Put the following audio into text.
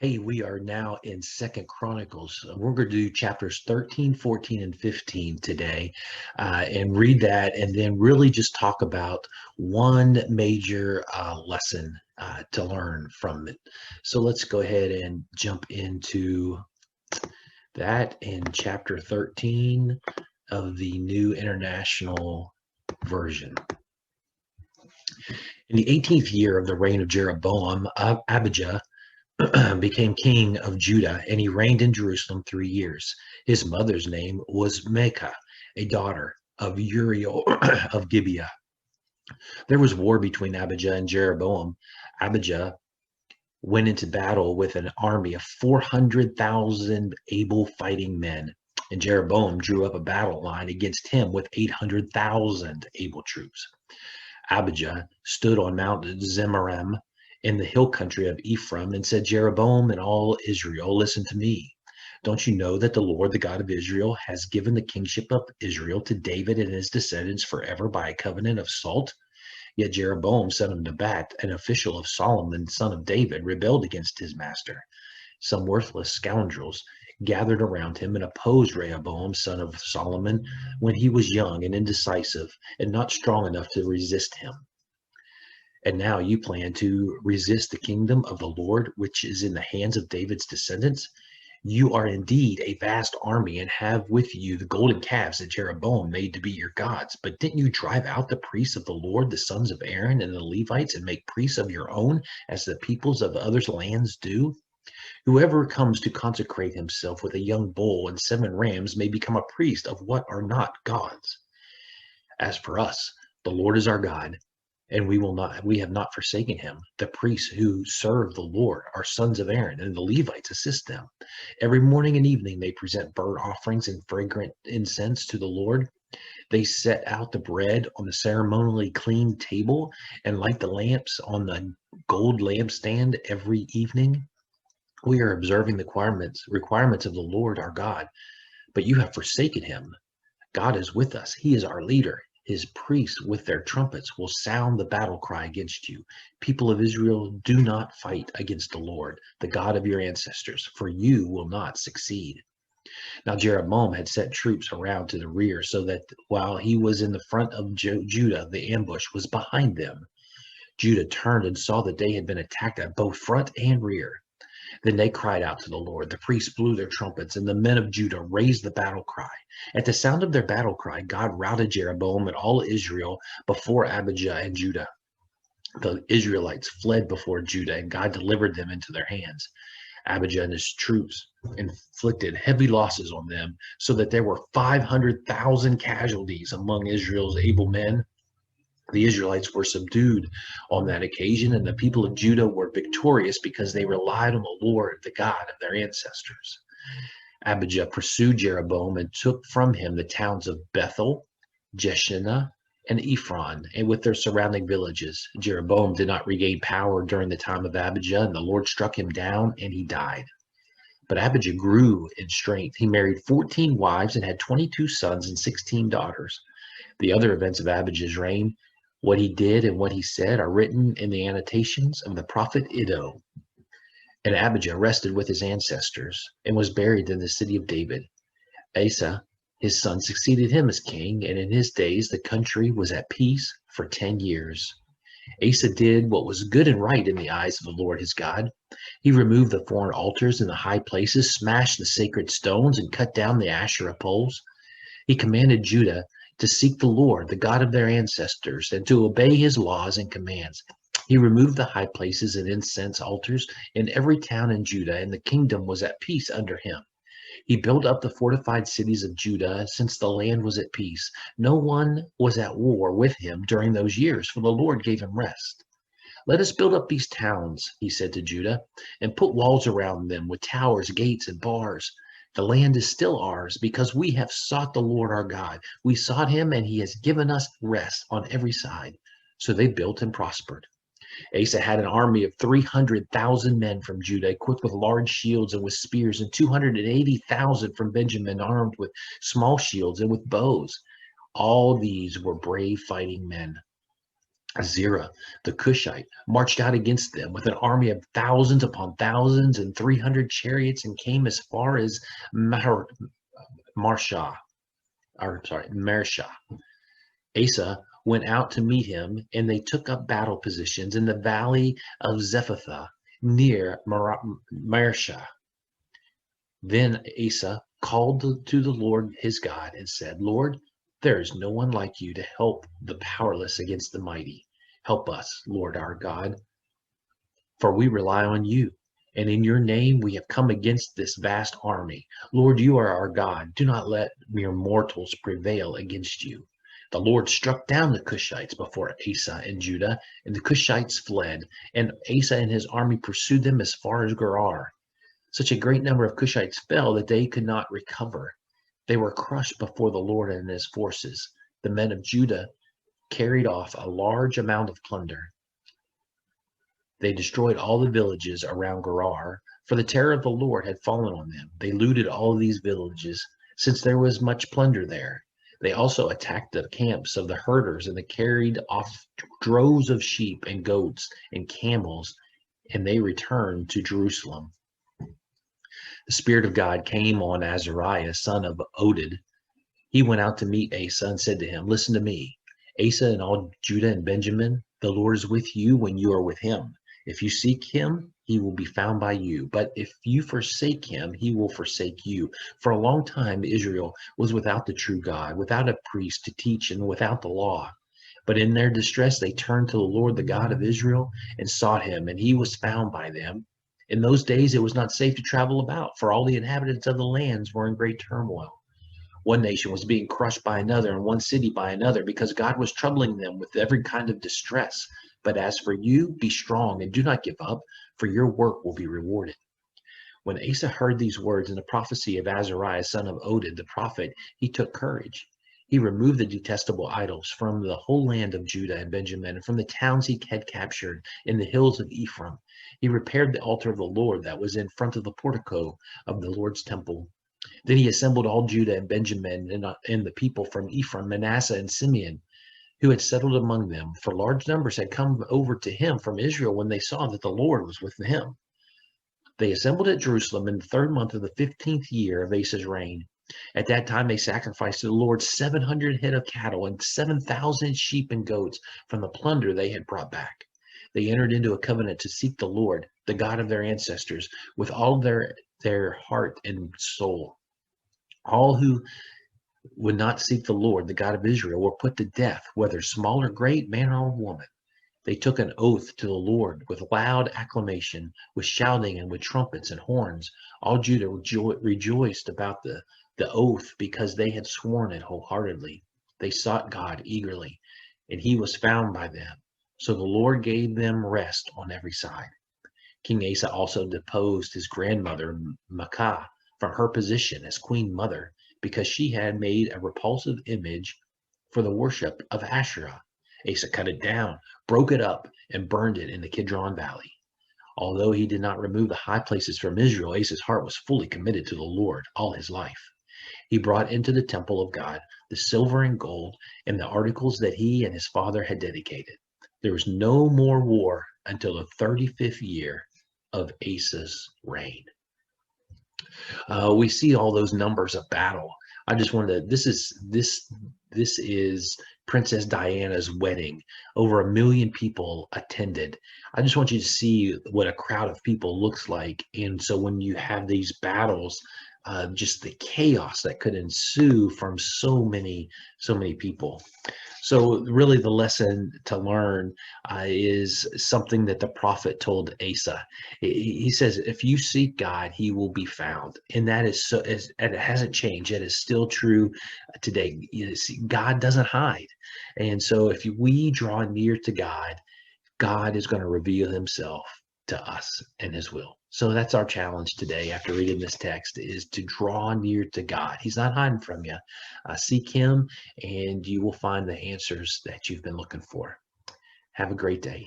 Hey, we are now in Second Chronicles. We're going to do chapters 13, 14, and 15 today, and read that, and then really just talk about one major lesson to learn from it. So let's go ahead and jump into that in chapter 13 of the New International Version. In the 18th year of the reign of Jeroboam, Abijah became king of Judah, and he reigned in Jerusalem 3 years. His mother's name was Maacah, a daughter of Uriel of Gibeah. There was war between Abijah and Jeroboam. Abijah went into battle with an army of 400,000 able fighting men, and Jeroboam drew up a battle line against him with 800,000 able troops. Abijah stood on Mount Zemaraim in the hill country of Ephraim and said, Jeroboam and all Israel, listen to me. Don't you know that the Lord, the God of Israel, has given the kingship of Israel to David and his descendants forever by a covenant of salt? Yet Jeroboam, son of Nebat, an official of Solomon, son of David, rebelled against his master. Some worthless scoundrels gathered around him and opposed Rehoboam, son of Solomon, when he was young and indecisive and not strong enough to resist him. And now you plan to resist the kingdom of the Lord, which is in the hands of David's descendants? You are indeed a vast army and have with you the golden calves that Jeroboam made to be your gods. But didn't you drive out the priests of the Lord, the sons of Aaron and the Levites, and make priests of your own, as the peoples of others' lands do? Whoever comes to consecrate himself with a young bull and 7 rams may become a priest of what are not gods. As for us, the Lord is our God, and we have not forsaken him. The priests who serve the Lord are sons of Aaron, and the Levites assist them. Every morning and evening they present burnt offerings and fragrant incense to the Lord. They set out the bread on the ceremonially clean table and light the lamps on the gold lampstand every evening. We are observing the requirements of the Lord our God, but you have forsaken him. God is with us. He is our leader. His priests with their trumpets will sound the battle cry against you. People of Israel, do not fight against the Lord, the God of your ancestors, for you will not succeed. Now Jeroboam had set troops around to the rear so that while he was in the front of Judah, the ambush was behind them. Judah turned and saw that they had been attacked at both front and rear. Then they cried out to the Lord. The priests blew their trumpets, and the men of Judah raised the battle cry. At the sound of their battle cry, God routed Jeroboam and all Israel before Abijah and Judah. The Israelites fled before Judah, and God delivered them into their hands. Abijah and his troops inflicted heavy losses on them, so that there were 500,000 casualties among Israel's able men. The Israelites were subdued on that occasion, and the people of Judah were victorious because they relied on the Lord, the God of their ancestors. Abijah pursued Jeroboam and took from him the towns of Bethel, Jeshanah, and Ephron, and with their surrounding villages. Jeroboam did not regain power during the time of Abijah, and the Lord struck him down, and he died. But Abijah grew in strength. He married 14 wives and had 22 sons and 16 daughters. The other events of Abijah's reign, what he did and what he said, are written in the annotations of the prophet Iddo. And Abijah rested with his ancestors and was buried in the city of David. Asa, his son, succeeded him as king, and in his days the country was at peace for 10 years. Asa did what was good and right in the eyes of the Lord his God. He removed the foreign altars in the high places, smashed the sacred stones, and cut down the Asherah poles. He commanded Judah to seek the Lord, the God of their ancestors, and to obey his laws and commands. He removed the high places and incense altars in every town in Judah, and the kingdom was at peace under him. He built up the fortified cities of Judah since the land was at peace. No one was at war with him during those years, for the Lord gave him rest. Let us build up these towns, he said to Judah, and put walls around them with towers, gates, and bars. The land is still ours because we have sought the Lord our God. We sought him, and he has given us rest on every side. So they built and prospered. Asa had an army of 300,000 men from Judah, equipped with large shields and with spears, and 280,000 from Benjamin, armed with small shields and with bows. All these were brave fighting men. Zerah, the Cushite, marched out against them with an army of thousands upon thousands and 300 chariots, and came as far as Marsha, Mersha. Asa went out to meet him, and they took up battle positions in the valley of Zephathah near Mersha. Then Asa called to the Lord his God and said, Lord, there is no one like you to help the powerless against the mighty. Help us, Lord our God, for we rely on you. And in your name we have come against this vast army. Lord, you are our God. Do not let mere mortals prevail against you. The Lord struck down the Cushites before Asa and Judah, and the Cushites fled, and Asa and his army pursued them as far as Gerar. Such a great number of Cushites fell that they could not recover. They were crushed before the Lord and his forces. The men of Judah carried off a large amount of plunder. They destroyed all the villages around Gerar, for the terror of the Lord had fallen on them. They looted all of these villages, since there was much plunder there. They also attacked the camps of the herders, and they carried off droves of sheep and goats and camels, and they returned to Jerusalem. The Spirit of God came on Azariah, son of Oded. He went out to meet Asa and said to him, Listen to me, Asa and all Judah and Benjamin, the Lord is with you when you are with him. If you seek him, he will be found by you. But if you forsake him, he will forsake you. For a long time, Israel was without the true God, without a priest to teach, and without the law. But in their distress, they turned to the Lord, the God of Israel, and sought him, and he was found by them. In those days, it was not safe to travel about, for all the inhabitants of the lands were in great turmoil. One nation was being crushed by another, and one city by another, because God was troubling them with every kind of distress. But as for you, be strong and do not give up, for your work will be rewarded. When Asa heard these words and the prophecy of Azariah, son of Oded, the prophet, he took courage. He removed the detestable idols from the whole land of Judah and Benjamin, and from the towns he had captured in the hills of Ephraim. He repaired the altar of the Lord that was in front of the portico of the Lord's temple. Then he assembled all Judah and Benjamin and the people from Ephraim, Manasseh, and Simeon, who had settled among them, for large numbers had come over to him from Israel when they saw that the Lord was with him. They assembled at Jerusalem in the 3rd month of the 15th year of Asa's reign. At that time they sacrificed to the Lord 700 head of cattle and 7,000 sheep and goats from the plunder they had brought back. They entered into a covenant to seek the Lord, the God of their ancestors, with all their heart and soul. All who would not seek the Lord, the God of Israel, were put to death, whether small or great, man or woman. They took an oath to the Lord with loud acclamation, with shouting and with trumpets and horns. All Judah rejoiced about the oath because they had sworn it wholeheartedly. They sought God eagerly, and he was found by them. So the Lord gave them rest on every side. King Asa also deposed his grandmother, Maacah, from her position as queen mother, because she had made a repulsive image for the worship of Asherah. Asa cut it down, broke it up, and burned it in the Kidron Valley. Although he did not remove the high places from Israel, Asa's heart was fully committed to the Lord all his life. He brought into the temple of God the silver and gold and the articles that he and his father had dedicated. There was no more war until the 35th year of Asa's reign. We see all those numbers of battle. I just wanted to, this is Princess Diana's wedding. Over 1 million people attended. I just want you to see what a crowd of people looks like. And so when you have these battles, just the chaos that could ensue from so many people. So really the lesson to learn is something that the prophet told Asa. He says, if you seek God, he will be found. And that is so, and it hasn't changed. It is still true today. You see, God doesn't hide. And so if we draw near to God, God is going to reveal himself to us and his will. So that's our challenge today after reading this text, is to draw near to God. He's not hiding from you. Seek him and you will find the answers that you've been looking for. Have a great day.